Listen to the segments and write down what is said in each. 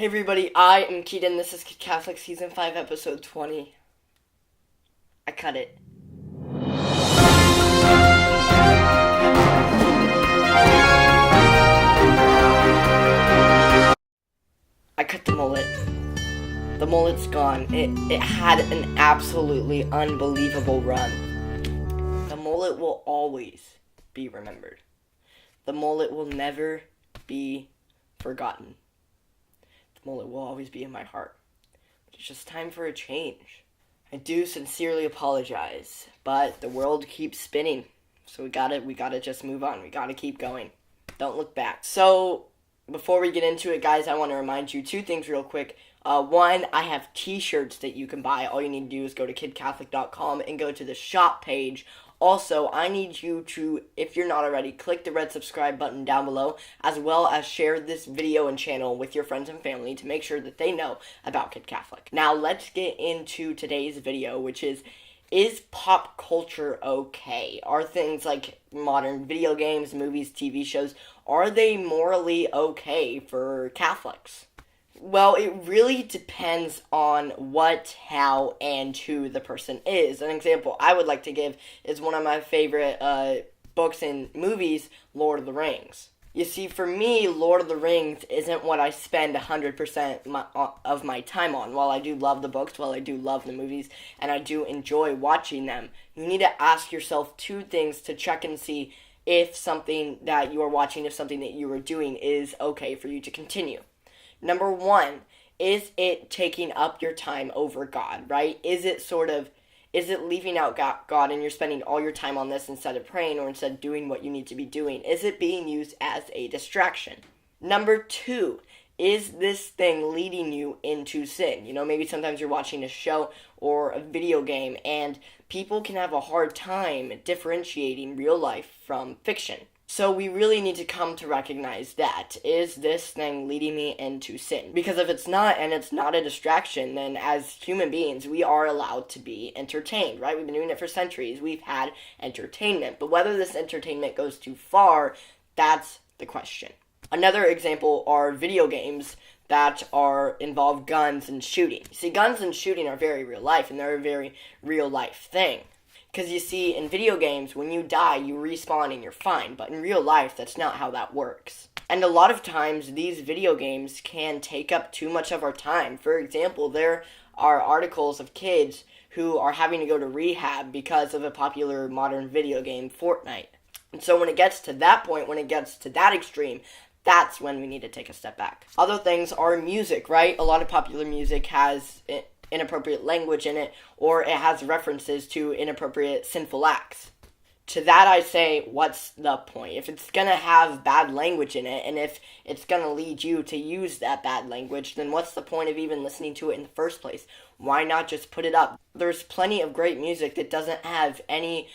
Hey everybody, I am Keaton. This is Kid Catholic Season 5, Episode 20. I cut it. I cut the mullet. The mullet's gone. It had an absolutely unbelievable run. The mullet will always be remembered. The mullet will never be forgotten. The mullet will always be in my heart. It's just time for a change. I do sincerely apologize, but the world keeps spinning. So we gotta just move on. We gotta keep going. Don't look back. So before we get into it, guys, I want to remind you two things real quick. One, I have t-shirts that you can buy. All you need to do is go to kidcatholic.com and go to the shop page. Also, I need you to, if you're not already, click the red subscribe button down below, as well as share this video and channel with your friends and family to make sure that they know about Kid Catholic. Now, let's get into today's video, which is pop culture okay? Are things like modern video games, movies, TV shows, are they morally okay for Catholics? Well, it really depends on what, how, and who the person is. An example I would like to give is one of my favorite books and movies, Lord of the Rings. You see, for me, Lord of the Rings isn't what I spend 100% of my time on. While I do love the books, while I do love the movies, and I do enjoy watching them, you need to ask yourself two things to check and see if something that you are watching, if something that you are doing is okay for you to continue. Number one, is it taking up your time over God, right? Is it leaving out God and you're spending all your time on this instead of praying or instead of doing what you need to be doing? Is it being used as a distraction? Number two, is this thing leading you into sin? You know, maybe sometimes you're watching a show or a video game and people can have a hard time differentiating real life from fiction. So we really need to come to recognize that. Is this thing leading me into sin? Because if it's not, and it's not a distraction, then as human beings, we are allowed to be entertained, right? We've been doing it for centuries. We've had entertainment. But whether this entertainment goes too far, that's the question. Another example are video games that involve guns and shooting. See, guns and shooting are very real life, and they're a very real life thing. Because you see, in video games, when you die, you respawn and you're fine. But in real life, that's not how that works. And a lot of times, these video games can take up too much of our time. For example, there are articles of kids who are having to go to rehab because of a popular modern video game, Fortnite. And so when it gets to that point, when it gets to that extreme, that's when we need to take a step back. Other things are music, right? A lot of popular music has inappropriate language in it, or it has references to inappropriate sinful acts. To that I say, what's the point? If it's gonna have bad language in it, and if it's gonna lead you to use that bad language, then what's the point of even listening to it in the first place? Why not just put it up? There's plenty of great music that doesn't have any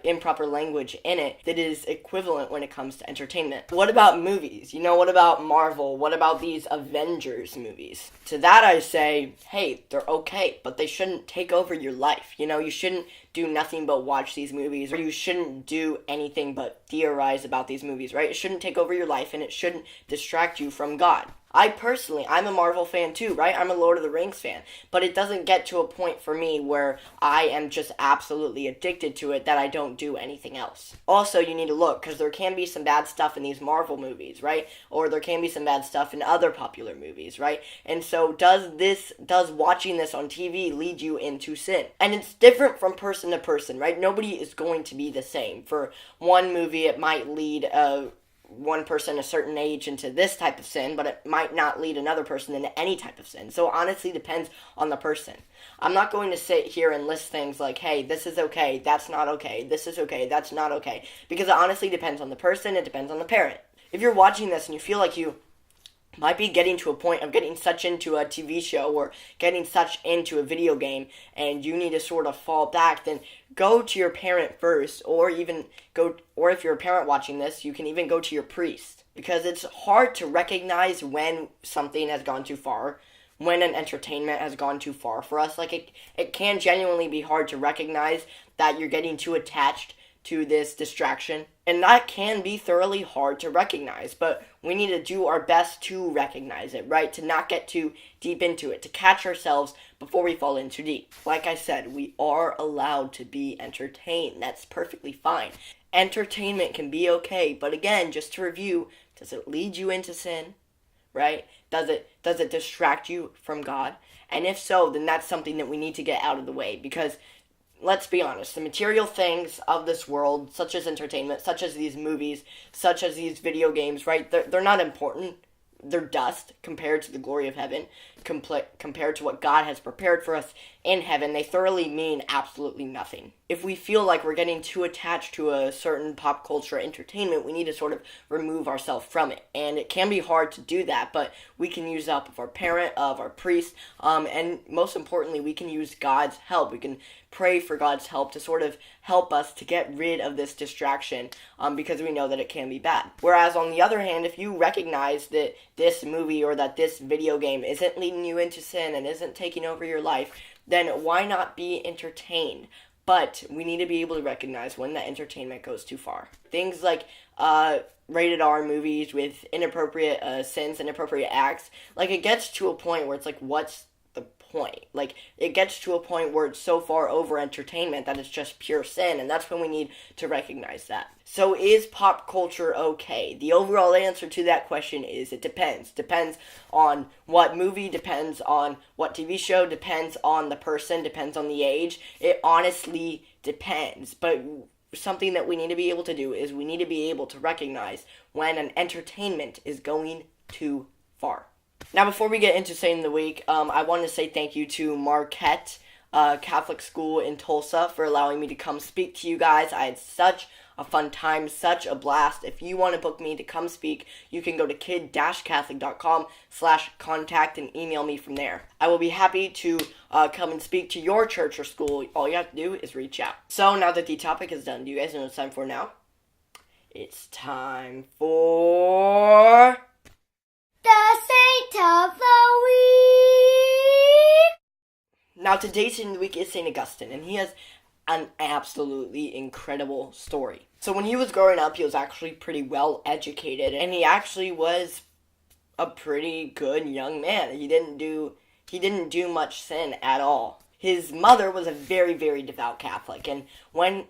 improper language in it that is equivalent when it comes to entertainment. What about movies? You know, what about Marvel? What about these Avengers movies? To that I say, hey, they're okay, but they shouldn't take over your life. You know, you shouldn't do nothing but watch these movies, or you shouldn't do anything but theorize about these movies, right? It shouldn't take over your life, and it shouldn't distract you from God. I'm a Marvel fan too, right? I'm a Lord of the Rings fan. But it doesn't get to a point for me where I am just absolutely addicted to it that I don't do anything else. Also, you need to look, because there can be some bad stuff in these Marvel movies, right? Or there can be some bad stuff in other popular movies, right? And so does watching this on TV lead you into sin? And it's different from person to person, right? Nobody is going to be the same. For one movie, it might lead one person a certain age into this type of sin, but it might not lead another person into any type of sin. So it honestly depends on the person. I'm not going to sit here and list things like, hey, this is okay, that's not okay, this is okay, that's not okay, because it honestly depends on the person, it depends on the parent. If you're watching this and you feel like you might be getting to a point of getting such into a TV show or getting such into a video game and you need to sort of fall back, then go to your parent first, or if you're a parent watching this, you can even go to your priest. Because it's hard to recognize when something has gone too far, when an entertainment has gone too far for us. Like, it can genuinely be hard to recognize that you're getting too attached to this distraction. And that can be thoroughly hard to recognize, but we need to do our best to recognize it, right? To not get too deep into it, to catch ourselves before we fall in too deep. Like I said, we are allowed to be entertained. That's perfectly fine. Entertainment can be okay, but again, just to review, does it lead you into sin? Right? Does it distract you from God? And if so, then that's something that we need to get out of the way, because let's be honest, the material things of this world, such as entertainment, such as these movies, such as these video games, right? They're not important. They're dust compared to the glory of heaven, compared to what God has prepared for us in heaven. They thoroughly mean absolutely nothing. If we feel like we're getting too attached to a certain pop culture entertainment, we need to sort of remove ourselves from it. And it can be hard to do that, but we can use the help of our parent, of our priest, and most importantly, we can use God's help. We can pray for God's help to sort of help us to get rid of this distraction, because we know that it can be bad. Whereas on the other hand, if you recognize that this movie or that this video game isn't leading you into sin and isn't taking over your life, then why not be entertained? But we need to be able to recognize when that entertainment goes too far. Things like rated R movies with inappropriate sins, inappropriate acts, like it gets to a point where it's like, what's the point? Like, it gets to a point where it's so far over entertainment that it's just pure sin, and that's when we need to recognize that. So is pop culture okay? The overall answer to that question is it depends. Depends on what movie, depends on what TV show, depends on the person, depends on the age. It honestly depends. But something that we need to be able to do is we need to be able to recognize when an entertainment is going too far. Now, before we get into Saint of the Week, I want to say thank you to Marquette Catholic School in Tulsa for allowing me to come speak to you guys. I had such a fun time, such a blast. If you want to book me to come speak, you can go to kid-catholic.com/contact and email me from there. I will be happy to come and speak to your church or school. All you have to do is reach out. So now that the topic is done, do you guys know what it's time for now? It's time for the Saint of the Week. Now, today's Saint of the Week is St. Augustine, and he has an absolutely incredible story. So when he was growing up, he was actually pretty well educated, and he actually was a pretty good young man. He didn't do much sin at all. His mother was a very, very devout Catholic, and when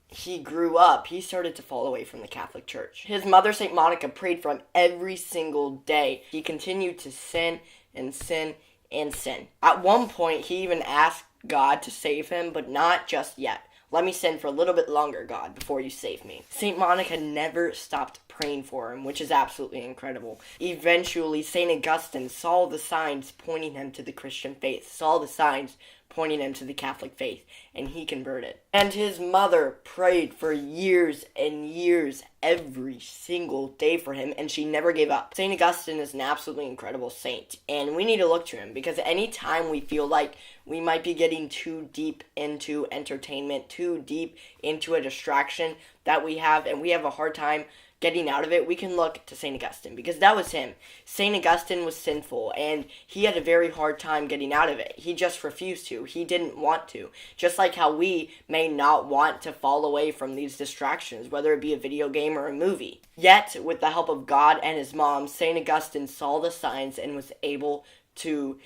he grew up, he started to fall away from the Catholic Church. His mother, St. Monica, prayed for him every single day. He continued to sin and sin and sin. At one point, he even asked God to save him, but not just yet. Let me sin for a little bit longer, God, before you save me. St. Monica never stopped praying for him, which is absolutely incredible. Eventually, St. Augustine saw the signs pointing him to the Christian faith, saw the signs pointing him to the Catholic faith, and he converted. And his mother prayed for years and years every single day for him, and she never gave up. St. Augustine is an absolutely incredible saint, and we need to look to him, because anytime we feel like we might be getting too deep into entertainment, too deep into a distraction that we have, and we have a hard time getting out of it, we can look to St. Augustine, because that was him. St. Augustine was sinful, and he had a very hard time getting out of it. He just refused to. He didn't want to. Just like how we may not want to fall away from these distractions, whether it be a video game or a movie. Yet, with the help of God and his mom, St. Augustine saw the signs and was able to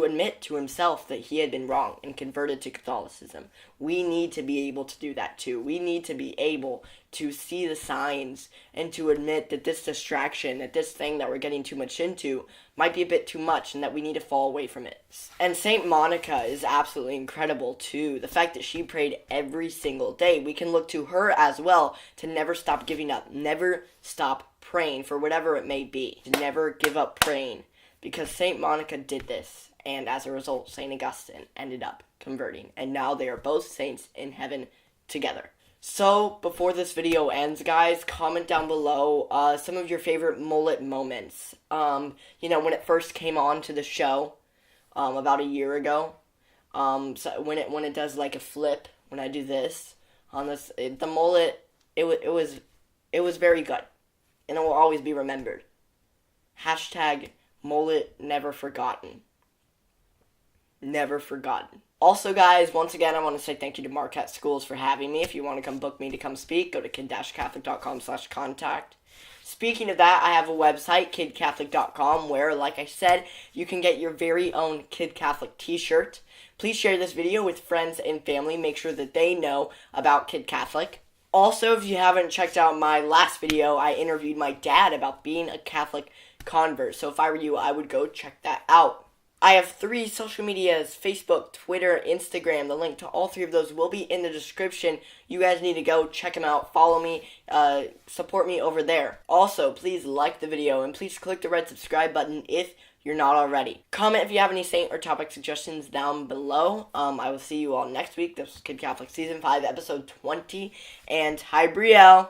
admit to himself that he had been wrong and converted to Catholicism. We need to be able to do that too. We need to be able to see the signs and to admit that this distraction, that this thing that we're getting too much into might be a bit too much and that we need to fall away from it. And St. Monica is absolutely incredible too. The fact that she prayed every single day, we can look to her as well to never stop giving up, never stop praying for whatever it may be, to never give up praying, because St. Monica did this. And as a result, St. Augustine ended up converting. And now they are both saints in heaven together. So, before this video ends, guys, comment down below some of your favorite mullet moments. When it first came on to the show, about a year ago. So when it does like a flip, when I do this, on this, the mullet, it was very good. And it will always be remembered. # mullet never forgotten. Never forgotten. Also, guys, once again, I want to say thank you to Marquette Schools for having me. If you want to come book me to come speak, go to kid-catholic.com/contact. Speaking of that, I have a website, kidcatholic.com, where, like I said, you can get your very own Kid Catholic t-shirt. Please share this video with friends and family. Make sure that they know about Kid Catholic. Also, if you haven't checked out my last video, I interviewed my dad about being a Catholic convert. So if I were you, I would go check that out. I have 3 social medias, Facebook, Twitter, Instagram. The link to all 3 of those will be in the description. You guys need to go check them out, follow me, support me over there. Also, please like the video and please click the red subscribe button if you're not already. Comment if you have any saint or topic suggestions down below. I will see you all next week. This was Kid Catholic Season 5, Episode 20. And hi, Brielle.